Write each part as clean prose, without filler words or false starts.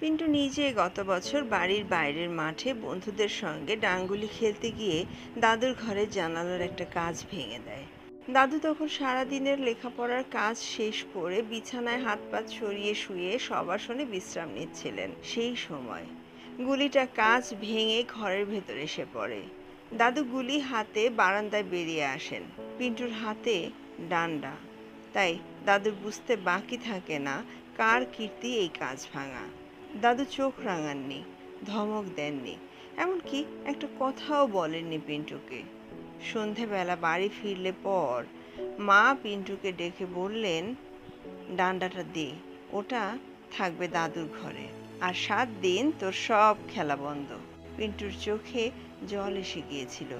পিন্টু নিজে গত বছর বাড়ির বাইরের মাঠে বন্ধুদের সঙ্গে ডাংগুলি খেলতে গিয়ে দাদুর ঘরের জানালার একটা কাঁচ ভেঙে দেয়। দাদু তখন সারাদিনের লেখাপড়ার কাজ শেষ করে বিছানায় হাত পা ছড়িয়ে শুয়ে সবার শোনে বিশ্রাম নিচ্ছিলেন। সেই সময় গুলিটা কাঁচ ভেঙে ঘরের ভেতর এসে পড়ে। দাদু গুলি হাতে বারান্দায় বেরিয়ে আসেন। পিন্টুর হাতে ডান্ডা। তাই দাদুর বুঝতে বাকি থাকে না কার কীর্তি এই কাঁচ ভাঙা। দাদু চোখ রাঙাননি, ধমক দেননি, এমনকি একটা কথাও বলেননি পিন্টুকে। সন্ধেবেলা বাড়ি ফিরলে পর মা পিন্টুকে ডেকে বললেন, ডান্ডাটা দে, ওটা থাকবে দাদুর ঘরে, আর 7 দিন তোর সব খেলা বন্ধ। পিন্টুর চোখে জল এসে গিয়েছিল।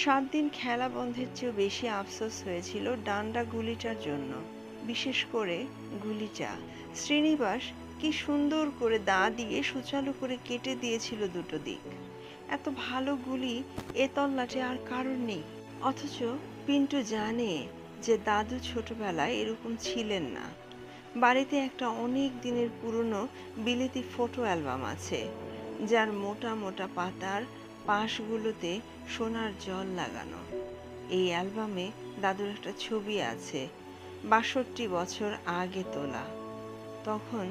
7 দিন খেলা বন্ধের চেয়েও বেশি আফসোস হয়েছিল ডান্ডা গুলিটার জন্য। বিশেষ করে গুলিটা। শ্রীনিবাস কি সুন্দর করে দা দিয়ে সুচালু করে কেটে দিয়েছিল দুটো দিক। এত ভালো গুলি এ তল্লাটে আর কারোর নেই। অথচ পিন্টু জানে যে দাদু ছোটবেলায় এরকম ছিলেন না। বাড়িতে একটা অনেক দিনের পুরনো বিলেতি ফটো অ্যালবাম আছে, যার মোটা মোটা পাতার পাশগুলোতে সোনার জল লাগানো। এই অ্যালবামে দাদুর একটা ছবি আছে, ৬২ বছর আগে তোলা। তখন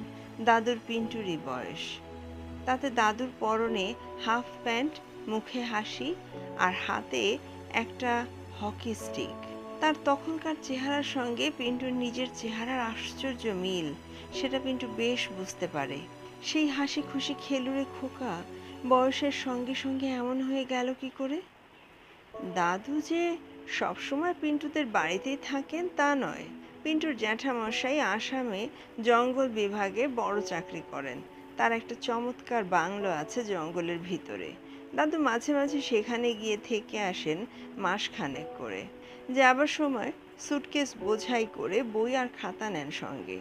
দাদুর পিন্টুরই বয়স। তাতে দাদুর পরনে হাফ প্যান্ট, মুখে হাসি, আর হাতে একটা হকি স্টিক। তার তখনকার চেহারার সঙ্গে পিন্টুর নিজের চেহারার আশ্চর্য মিল, সেটা পিন্টু বেশ বুঝতে পারে। সেই হাসি খুশি খেলুড়ে খোকা বয়সের সঙ্গে সঙ্গে এমন হয়ে গেল কি করে? দাদু যে সবসময় পিন্টুদের বাড়িতেই থাকেন তা নয়। পিন্টুর জ্যাঠামশাই আসামে জঙ্গল বিভাগে বড় চাকরি করেন। তার একটা চমৎকার বাংলো আছে জঙ্গলের ভিতরে। দাদু মাঝে মাঝে সেখানে গিয়ে থেকে আসেন মাসখানেক করে। যাবার সময় সুটকেস বোঝাই করে বই আর খাতা নেন সঙ্গে।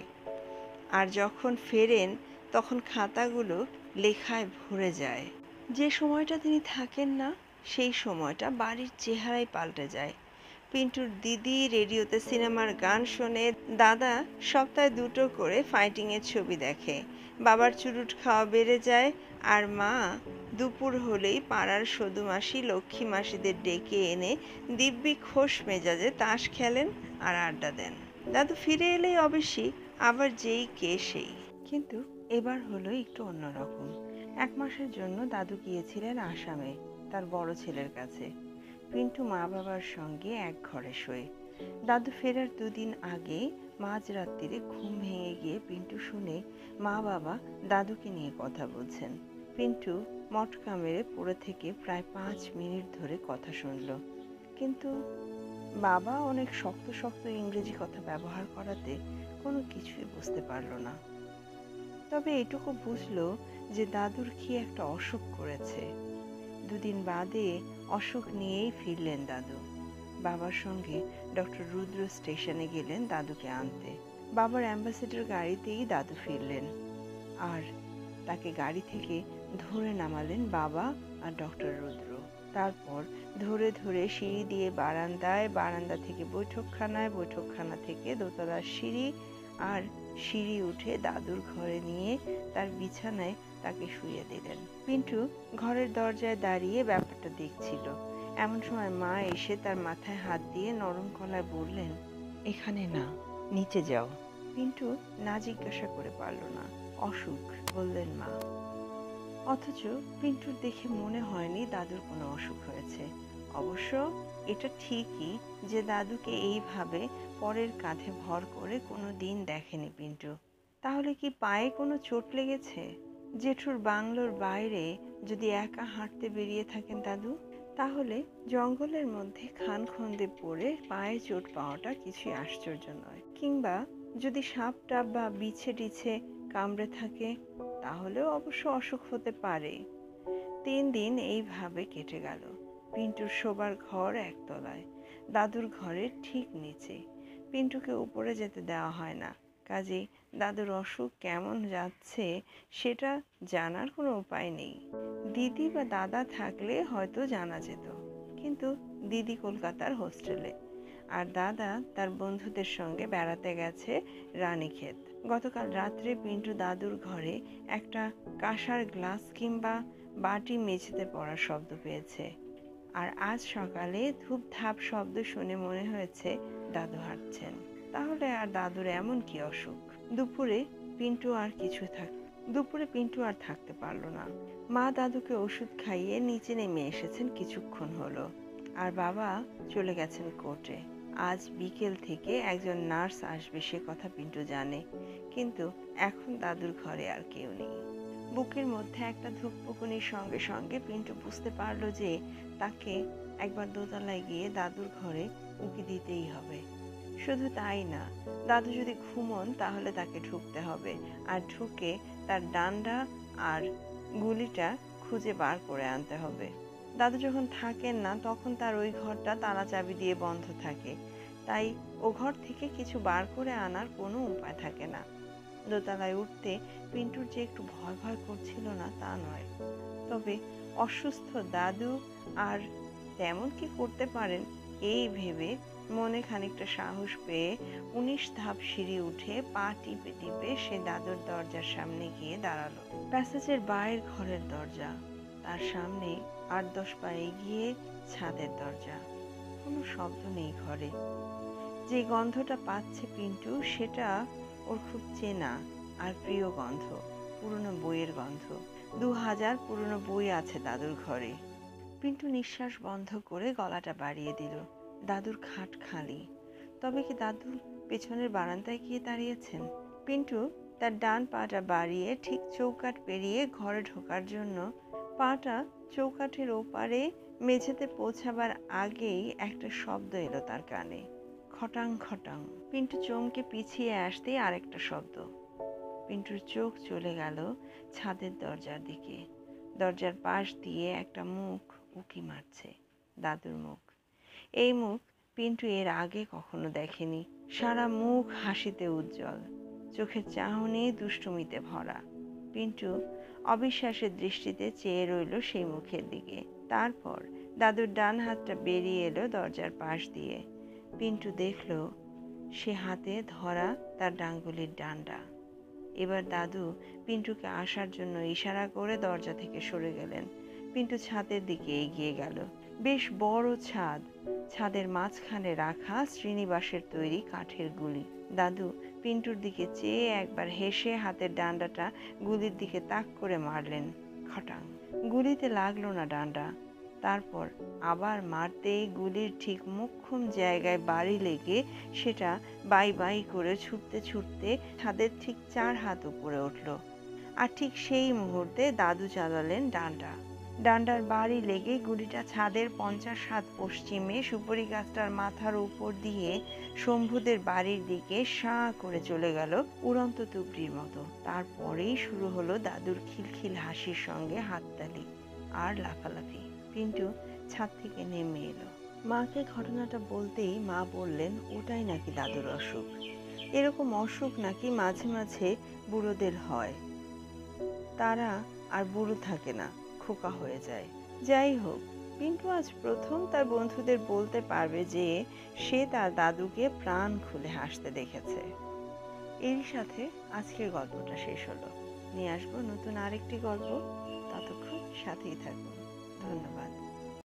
আর যখন ফেরেন তখন খাতাগুলো লেখায় ভরে যায়। যে সময়টা তিনি থাকেন না, সেই সময়টা বাড়ির চেহারাই পাল্টে যায়। পিন্টুর দিদি রেডিওতে সিনেমার গান শোনে, দাদা সপ্তাহে 2টো করে ফাইটিংয়ের ছবি দেখে, বাবার চুরুট খাওয়া বেড়ে যায়, আর মা দুপুর হলেই পাড়ার সদু মাসি লক্ষ্মী মাসিদের ডেকে এনে দিব্যি খোশ মেজাজে তাস খেলেন আর আড্ডা দেন। দাদু ফিরে এলেই অবশ্যই আবার যেই কে সেই। কিন্তু এবার হলো একটু অন্যরকম। 1 মাসের জন্য দাদু গিয়েছিলেন আসামে তার বড় ছেলের কাছে। পিন্টু মা বাবার সঙ্গে এক ঘরে শোয়। দাদু ফেরার 2 দিন আগে মাঝরাত্রিরে ঘুম ভেঙে গিয়ে পিন্টু শুনে মা বাবা দাদুকে নিয়ে কথা বলছেন। পিন্টু মটকা মেরে পড়ে থেকে প্রায় 5 মিনিট ধরে কথা শুনল। কিন্তু বাবা অনেক শক্ত শক্ত ইংরেজি কথা ব্যবহার করাতে কোনো কিছুই বুঝতে পারল না। তবে এটুকু বুঝলো যে দাদুর কি একটা অসুখ করেছে। 2 দিন বাদে অসুখ নিয়েই ফিরলেন দাদু। বাবার সঙ্গে ডক্টর রুদ্র স্টেশনে গেলেন দাদুকে আনতে। বাবার অ্যাম্বাসেডর গাড়িতেই দাদু ফিরলেন, আর তাকে গাড়ি থেকে ধরে নামালেন বাবা আর ডক্টর রুদ্র। তারপর ধরে ধরে সিঁড়ি দিয়ে বারান্দায়, বারান্দা থেকে বৈঠকখানায়, বৈঠকখানা থেকে দোতলার সিঁড়ি, আর সিঁড়ি উঠে দাদুর ঘরে নিয়ে তার বিছানায় তাকে শুইয়ে দিলেন। পিন্টু ঘরের দরজায় দাঁড়িয়ে ব্যাপারটা দেখছিল। এমন সময় মা এসে তার মাথায় হাত দিয়ে নরম গলায় বললেন, এখানে না, নিচে যাও। পিন্টু না জিজ্ঞাসা করে পারল না। অসুখ, বললেন মা। অথচ পিন্টুর দেখে মনে হয়নি দাদুর কোনো অসুখ হয়েছে। অবশ্য এটা ঠিকই যে দাদুকে এইভাবে পরের কাঁধে ভর করে কোনো দিন দেখেনি পিন্টু। তাহলে কি পায়ে কোনো চোট লেগেছে? জেঠুর বাংলোর বাইরে যদি একা হাঁটতে বেরিয়ে থাকেন দাদু, তাহলে জঙ্গলের মধ্যে খানখন্দে পড়ে পায়ে চোট পাওয়াটা কিছুই আশ্চর্য নয়। কিংবা যদি সাপ টাপ বা বিছে টিছে কামড়ে থাকে, তাহলেও অবশ্য অসুখ হতে পারে। 3 দিন এইভাবে কেটে গেল। পিন্টুর শোবার ঘর একতলায়, দাদুর ঘরের ঠিক নিচে। পিন্টুকে উপরে যেতে দেওয়া হয় না, কাজেই দাদুর অসুখ কেমন যাচ্ছে সেটা জানার কোনো উপায় নেই। দিদি বা দাদা থাকলে হয়তো জানা যেত, কিন্তু দিদি কলকাতার হোস্টেলে, আর দাদা তার বন্ধুদের সঙ্গে বেড়াতে গেছে রানীক্ষেত। গতকাল রাত্রে পিন্টু দাদুর ঘরে একটা কাঁসার গ্লাস কিংবা বাটি মেঝেতে পড়ার শব্দ পেয়েছে। আর আজ সকালে ধূপধাপ শব্দ শুনে মনে হয়েছে দাদু হাঁটছেন। তাহলে আর দাদুর এমন কি অসুখ? দুপুরে পিন্টু আর থাকতে পারলো না। মা দাদুকে ওষুধ খাইয়ে নিচে নেমে এসেছেন কিছুক্ষণ হলো, আর বাবা চলে গেছেন কোর্টে। আজ বিকেল থেকে একজন নার্স আসবে সে কথা পিন্টু জানে, কিন্তু এখন দাদুর ঘরে আর কেউ নেই। বুকের মধ্যে একটা ধুকপুকুনির সঙ্গে সঙ্গে পিন্টু বুঝতে পারলো যে তাকে একবার দোতলায় গিয়ে দাদুর ঘরে উঁকি দিতেই হবে। শুধু তাই না, দাদু যদি ঘুমন তাহলে তাকে ঢুকতে হবে, আর ঢুকে তার ডান্ডা আর গুলিটা খুঁজে বার করে আনতে হবে। দাদু যখন থাকেন না তখন তার ওই ঘরটা তালা চাবি দিয়ে বন্ধ থাকে, তাই ও ঘর থেকে কিছু বার করে আনার কোনো উপায় থাকে না। দোতলায় উঠতে পিন্টুর যে একটু ভয় ভয় করছিল না তা নয়, তবে অসুস্থ দাদু আর তেমন কি করতে পারেন এই ভেবে মনে খানিকটা সাহস পেয়ে ১৯ ধাপ সিঁড়ি উঠে পা টিপে টিপে সে দাদুর দরজার সামনে গিয়ে দাঁড়ালো। প্যাসেজের বাইরের ঘরের দরজা, তার সামনে ৮-১০ পা এগিয়ে ছাদের দরজা। কোনো শব্দ নেই ঘরে। যে গন্ধটা পাচ্ছে পিন্টু সেটা ওর খুব চেনা আর প্রিয় গন্ধ, পুরনো বইয়ের গন্ধ। ২০০০ পুরনো বই আছে দাদুর ঘরে। পিন্টু নিঃশ্বাস বন্ধ করে গলাটা বাড়িয়ে দিল। দাদুর খাট খালি, তবে কি দাদু পেছনের বারান্দায় গিয়ে দাঁড়িয়েছেন? পিন্টু তার ডান পাটা বাড়িয়ে ঠিক চৌকাঠ পেরিয়ে ঘরে ঢোকার জন্য পাটা চৌকাঠের ওপারে মেঝেতে পৌঁছাবার আগেই একটা শব্দ এলো তার কানে, খটাং খটাং। পিন্টু চমকে পিছিয়ে আসতেই আরেকটা শব্দ। পিন্টুর চোখ চলে গেল ছাদের দরজার দিকে। দরজার পাশ দিয়ে একটা মুখ উঁকি মারছে, দাদুর মুখ। এই মুখ পিন্টু এর আগে কখনো দেখেনি। সারা মুখ হাসিতে উজ্জ্বল, চোখের চাহনি দুষ্টুমিতে ভরা। পিন্টু অবিশ্বাসের দৃষ্টিতে চেয়ে রইল সেই মুখের দিকে। তারপর দাদুর ডান হাতটা বেরিয়ে এলো দরজার পাশ দিয়ে। পিন্টু দেখল সে হাতে ধরা তার ডাঙ্গুলির ডান্ডা। এবার দাদু পিন্টুকে আসার জন্য ইশারা করে দরজা থেকে সরে গেলেন। পিন্টু ছাদের দিকে এগিয়ে গেল। বেশ বড় ছাদ, ছাদের মাঝখানে রাখা শ্রীনিবাসের তৈরি কাঠের গুলি। দাদু পিন্টুর দিকে চেয়ে একবার হেসে হাতের ডান্ডাটা গুলির দিকে তাক করে মারলেন, খটাং। গুলিতে লাগলো না ডান্ডা। তারপর আবার মারতেই গুলির ঠিক মোক্ষম জায়গায় বাড়ি লেগে সেটা বাই বাই করে ছুটতে ছুটতে ছাদের ঠিক ৪ হাত উপরে উঠল। আর ঠিক সেই মুহূর্তে দাদু চালালেন ডান্ডা। ডান্ডার বাড়ি লেগে গুলিটা ছাদের ৫০ হাত পশ্চিমে সুপারি গাছটার মাথার উপর দিয়ে শম্ভুদের বাড়ির দিকে সাঁ করে চলে গেল উড়ন্ত তুবড়ির মতো। তারপরেই শুরু হলো দাদুর খিলখিল হাসির সঙ্গে হাততালি আর লাফালাফি। পিন্টু ছাদ থেকে নেমে এলো। মাকে ঘটনাটা বলতেই মা বললেন ওটাই নাকি দাদুর অসুখ। এরকম অসুখ নাকি মাঝে মাঝে বুড়োদের হয়, তারা আর বুড়ো থাকে না, খোকা হয়ে যায়। যাই হোক, পিন্টু আজ প্রথম তার বন্ধুদের বলতে পারবে যে সে তার দাদুকে প্রাণ খুলে হাসতে দেখেছে। এরই সাথে আজকের গল্পটা শেষ হলো। নিয়ে আসবো নতুন আরেকটি গল্প। ততক্ষণ সাথেই থাকুন। ধন্যবাদ।